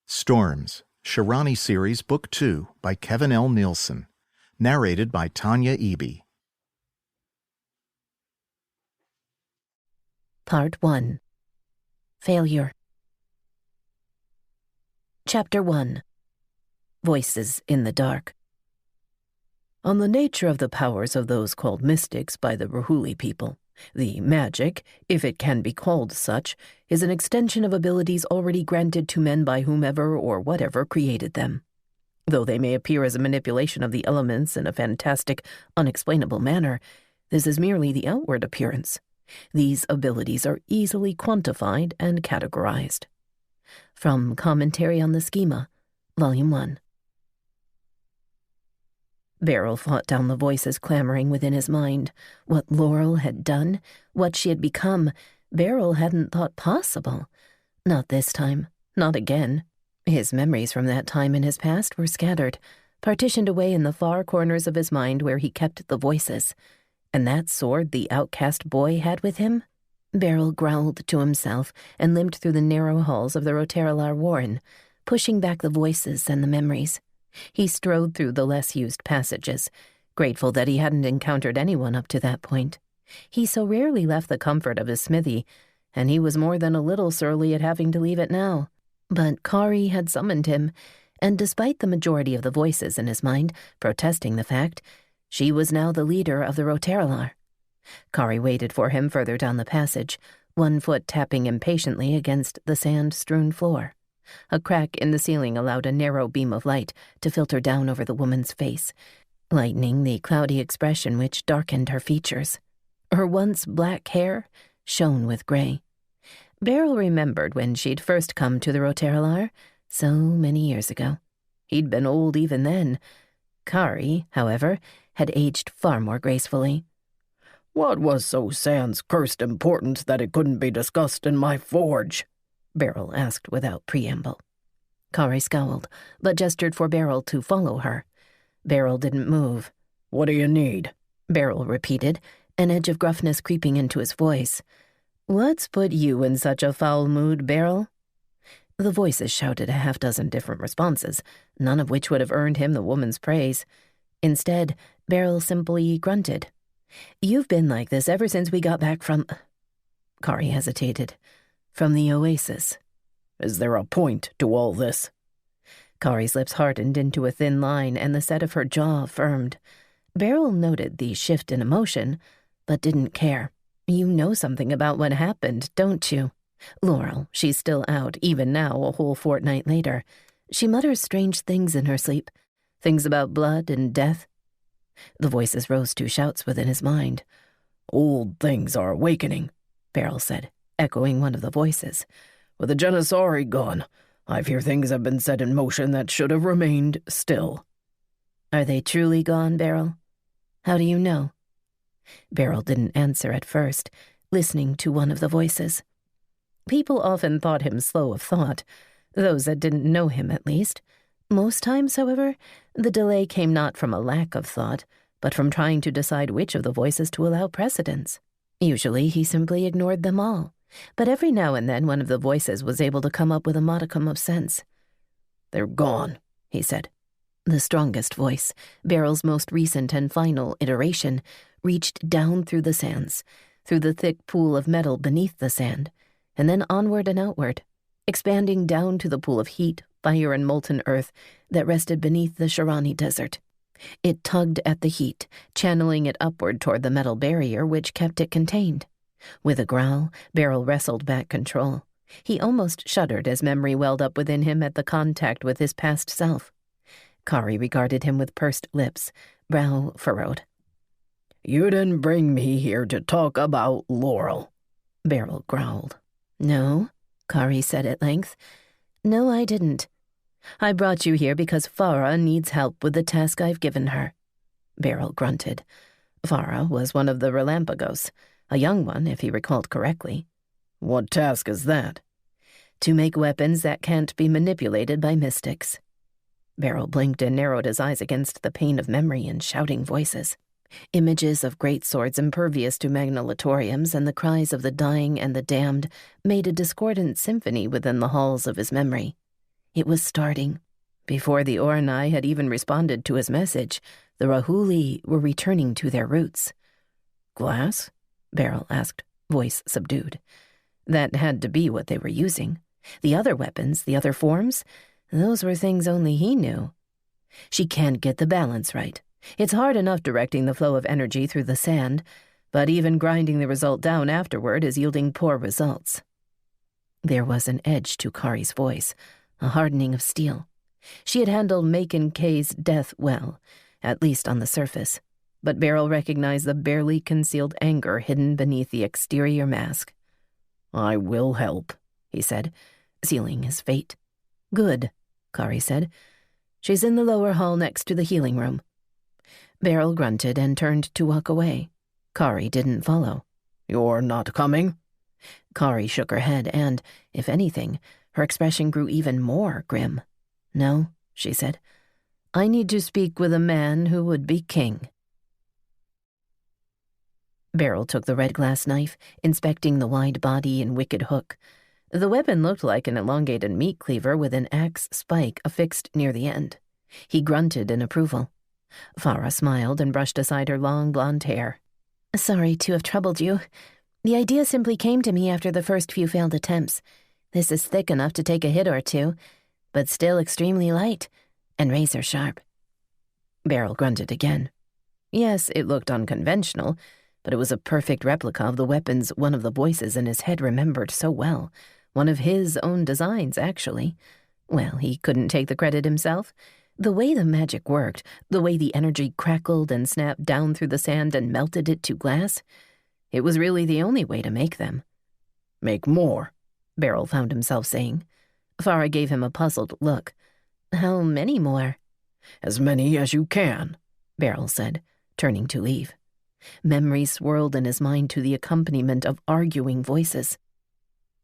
Storms, Sharani Series Book 2 by Kevin L. Nielsen. Narrated by Tanya Eby. Part 1. Failure. Chapter 1. Voices in the Dark. On the nature of the powers of those called mystics by the Rahuli people, the magic, if it can be called such, is an extension of abilities already granted to men by whomever or whatever created them. Though they may appear as a manipulation of the elements in a fantastic, unexplainable manner, this is merely the outward appearance. These abilities are easily quantified and categorized. From Commentary on the Schema, Volume 1. Beryl fought down the voices clamoring within his mind. What Lhaurel had done, what she had become, Beryl hadn't thought possible. Not this time, not again. His memories from that time in his past were scattered, partitioned away in the far corners of his mind where he kept the voices. And that sword the outcast boy had with him? Beryl growled to himself and limped through the narrow halls of the Roterralar Warren, pushing back the voices and the memories. He strode through the less-used passages, grateful that he hadn't encountered anyone up to that point. He so rarely left the comfort of his smithy, and he was more than a little surly at having to leave it now. But Kari had summoned him, and despite the majority of the voices in his mind protesting the fact, she was now the leader of the Roterralar. Kari waited for him further down the passage, one foot tapping impatiently against the sand-strewn floor. A crack in the ceiling allowed a narrow beam of light to filter down over the woman's face, lightening the cloudy expression which darkened her features. Her once black hair shone with gray. Beryl remembered when she'd first come to the Roterralar, so many years ago. He'd been old even then. Kari, however, had aged far more gracefully. "What was so sans cursed important that it couldn't be discussed in my forge?" Beryl asked without preamble. Kari scowled, but gestured for Beryl to follow her. Beryl didn't move. "What do you need?" Beryl repeated, an edge of gruffness creeping into his voice. "What's put you in such a foul mood, Beryl?" The voices shouted a half-dozen different responses, none of which would have earned him the woman's praise. Instead, Beryl simply grunted. "You've been like this ever since we got back from—" Kari hesitated. "From the Oasis." "Is there a point to all this?" Kari's lips hardened into a thin line, and the set of her jaw firmed. Beryl noted the shift in emotion, but didn't care. "You know something about what happened, don't you? Lhaurel, she's still out, even now, a whole fortnight later. She mutters strange things in her sleep, things about blood and death." The voices rose to shouts within his mind. "Old things are awakening," Beryl said, echoing one of the voices. "With the genesauri gone, I fear things have been set in motion that should have remained still." "Are they truly gone, Beryl? How do you know?" Beryl didn't answer at first, listening to one of the voices. People often thought him slow of thought, those that didn't know him at least. Most times, however, the delay came not from a lack of thought, but from trying to decide which of the voices to allow precedence. Usually he simply ignored them all, but every now and then one of the voices was able to come up with a modicum of sense. "They're gone," he said. The strongest voice, Beryl's most recent and final iteration, reached down through the sands, through the thick pool of metal beneath the sand, and then onward and outward, expanding down to the pool of heat, fire, and molten earth that rested beneath the Sharani Desert. It tugged at the heat, channeling it upward toward the metal barrier which kept it contained. With a growl, Beryl wrestled back control. He almost shuddered as memory welled up within him at the contact with his past self. Kari regarded him with pursed lips, brow furrowed. "You didn't bring me here to talk about Lhaurel," Beryl growled. "No," Kari said at length. "No, I didn't. I brought you here because Farah needs help with the task I've given her." Beryl grunted. Farah was one of the Relampagos, a young one, if he recalled correctly. "What task is that?" "To make weapons that can't be manipulated by mystics." Beryl blinked and narrowed his eyes against the pain of memory and shouting voices. Images of great swords impervious to magnolatoriums and the cries of the dying and the damned made a discordant symphony within the halls of his memory. It was starting. Before the Orinai had even responded to his message, the Rahuli were returning to their roots. "Glass?" Beryl asked, voice subdued. That had to be what they were using. The other weapons, the other forms, those were things only he knew. She can't get the balance right. It's hard enough directing the flow of energy through the sand, but even grinding the result down afterward is yielding poor results. There was an edge to Kari's voice, a hardening of steel. She had handled Macon K's death well, at least on the surface, but Beryl recognized the barely concealed anger hidden beneath the exterior mask. "I will help," he said, sealing his fate. "Good," Kari said. "She's in the lower hall next to the healing room." Beryl grunted and turned to walk away. Kari didn't follow. "You're not coming?" Kari shook her head and, if anything, her expression grew even more grim. "No," she said. "I need to speak with a man who would be king." Beryl took the red glass knife, inspecting the wide body and wicked hook. The weapon looked like an elongated meat cleaver with an axe spike affixed near the end. He grunted in approval. Farah smiled and brushed aside her long blonde hair. "Sorry to have troubled you. The idea simply came to me after the first few failed attempts. This is thick enough to take a hit or two, but still extremely light and razor sharp." Beryl grunted again. Yes, it looked unconventional, but it was a perfect replica of the weapons one of the voices in his head remembered so well. One of his own designs, actually. Well, he couldn't take the credit himself. The way the magic worked, the way the energy crackled and snapped down through the sand and melted it to glass, it was really the only way to make them. "Make more," Beryl found himself saying. Farah gave him a puzzled look. "How many more?" "As many as you can," Beryl said, turning to leave. Memories swirled in his mind to the accompaniment of arguing voices.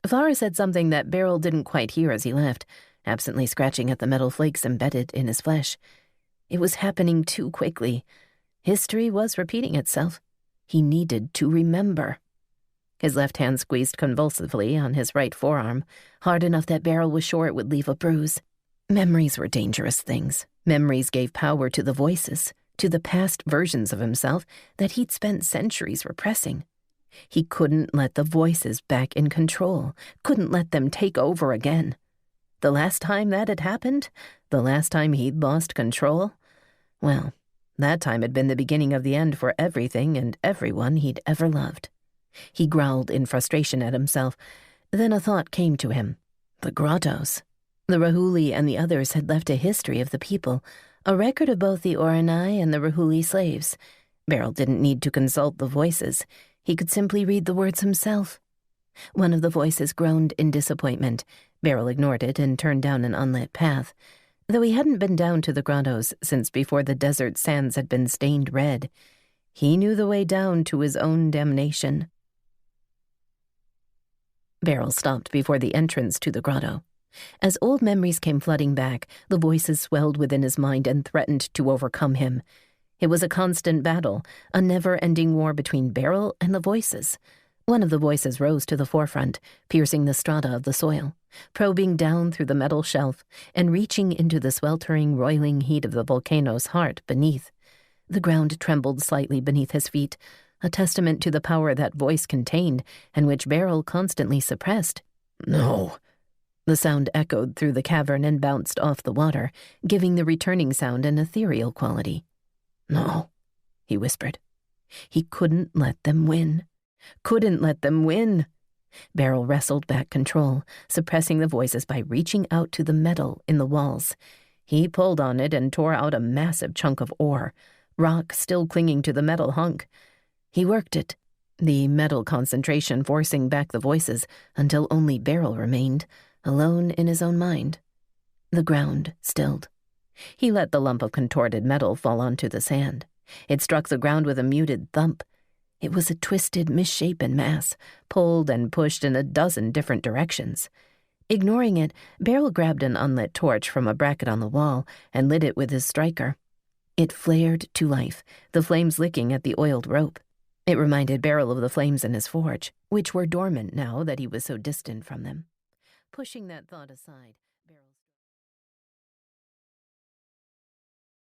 Farah said something that Beryl didn't quite hear as he left, absently scratching at the metal flakes embedded in his flesh. It was happening too quickly. History was repeating itself. He needed to remember. His left hand squeezed convulsively on his right forearm, hard enough that Beryl was sure it would leave a bruise. Memories were dangerous things. Memories gave power to the voices, to the past versions of himself that he'd spent centuries repressing. He couldn't let the voices back in control, couldn't let them take over again. The last time that had happened, the last time he'd lost control, well, that time had been the beginning of the end for everything and everyone he'd ever loved. He growled in frustration at himself. Then a thought came to him. The grottos. The Rahuli and the others had left a history of the people, a record of both the Orinai and the Rahuli slaves. Beryl didn't need to consult the voices. He could simply read the words himself. One of the voices groaned in disappointment. Beryl ignored it and turned down an unlit path. Though he hadn't been down to the grottos since before the desert sands had been stained red, he knew the way down to his own damnation. Beryl stopped before the entrance to the grotto. As old memories came flooding back, the voices swelled within his mind and threatened to overcome him. It was a constant battle, a never-ending war between Beryl and the voices. One of the voices rose to the forefront, piercing the strata of the soil, probing down through the metal shelf and reaching into the sweltering, roiling heat of the volcano's heart beneath. The ground trembled slightly beneath his feet, a testament to the power that voice contained and which Beryl constantly suppressed. "No." The sound echoed through the cavern and bounced off the water, giving the returning sound an ethereal quality. "No," he whispered. He couldn't let them win. Couldn't let them win. Beryl wrestled back control, suppressing the voices by reaching out to the metal in the walls. He pulled on it and tore out a massive chunk of ore, rock still clinging to the metal hunk. He worked it, the metal concentration forcing back the voices until only Beryl remained, alone in his own mind. The ground stilled. He let the lump of contorted metal fall onto the sand. It struck the ground with a muted thump. It was a twisted, misshapen mass, pulled and pushed in a dozen different directions. Ignoring it, Beryl grabbed an unlit torch from a bracket on the wall and lit it with his striker. It flared to life, the flames licking at the oiled rope. It reminded Beryl of the flames in his forge, which were dormant now that he was so distant from them. Pushing that thought aside,